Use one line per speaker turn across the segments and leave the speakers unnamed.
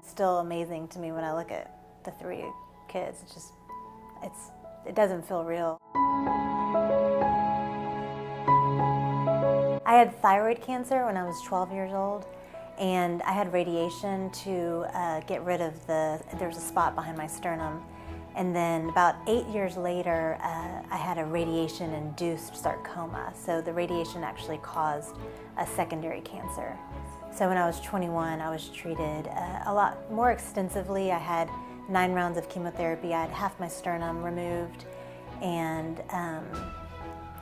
Still amazing to me when I look at the 3 kids. It doesn't feel real. I had thyroid cancer when I was 12 years old, and I had radiation to get rid of there was a spot behind my sternum. And then about 8 years later, I had a radiation-induced sarcoma. So the radiation actually caused a secondary cancer. So when I was 21, I was treated a lot more extensively. I had 9 rounds of chemotherapy. I had half my sternum removed, and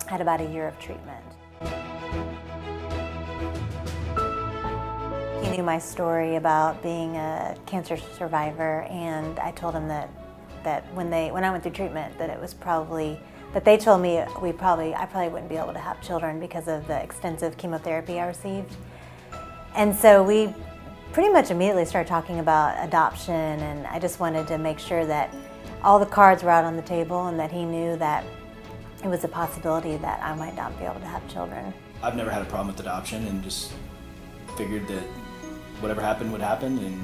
had about a year of treatment. He knew my story about being a cancer survivor, and I told him that when I went through treatment, that it was probably, that they told me I probably wouldn't be able to have children because of the extensive chemotherapy I received. And so we pretty much immediately started talking about adoption, and I just wanted to make sure that all the cards were out on the table and that he knew that it was a possibility that I might not be able to have children.
I've never had a problem with adoption, and just figured that whatever happened would happen, and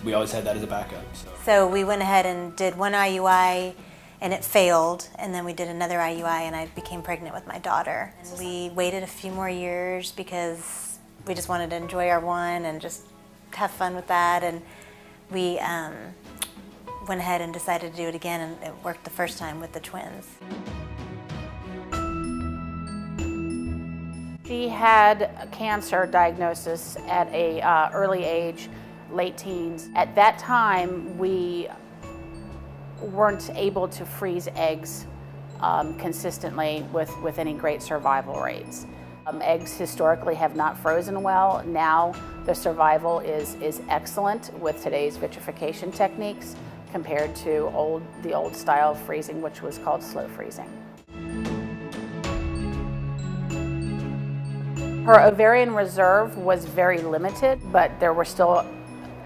we always had that as a backup.
So we went ahead and did one IUI, and it failed, and then we did another IUI, and I became pregnant with my daughter. And we waited a few more years because we just wanted to enjoy our one and just have fun with that, and we went ahead and decided to do it again, and it worked the first time with the twins.
She had a cancer diagnosis at a early age, late teens. At that time, we weren't able to freeze eggs consistently with any great survival rates. Eggs historically have not frozen well. Now the survival is excellent with today's vitrification techniques compared to the old style of freezing, which was called slow freezing. Her ovarian reserve was very limited, but there were still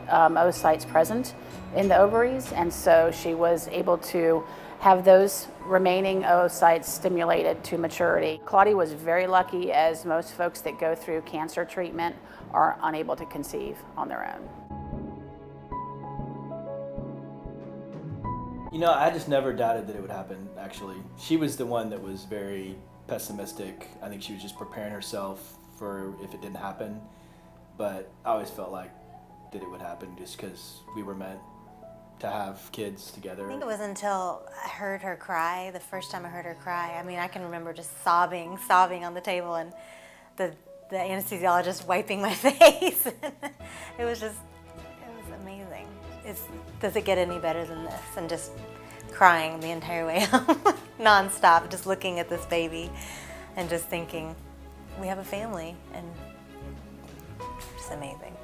oocytes present in the ovaries, and so she was able to have those remaining oocytes stimulated to maturity. Claudia was very lucky, as most folks that go through cancer treatment are unable to conceive on their own.
You know, I just never doubted that it would happen, actually. She was the one that was very pessimistic. I think she was just preparing herself for if it didn't happen, but I always felt like that it would happen just because we were meant to have kids together.
I think it was until I heard her cry, the first time I heard her cry. I mean, I can remember just sobbing on the table, and the anesthesiologist wiping my face. It was amazing. Does it get any better than this? And just crying the entire way home, nonstop, just looking at this baby and just thinking, we have a family, and it's amazing.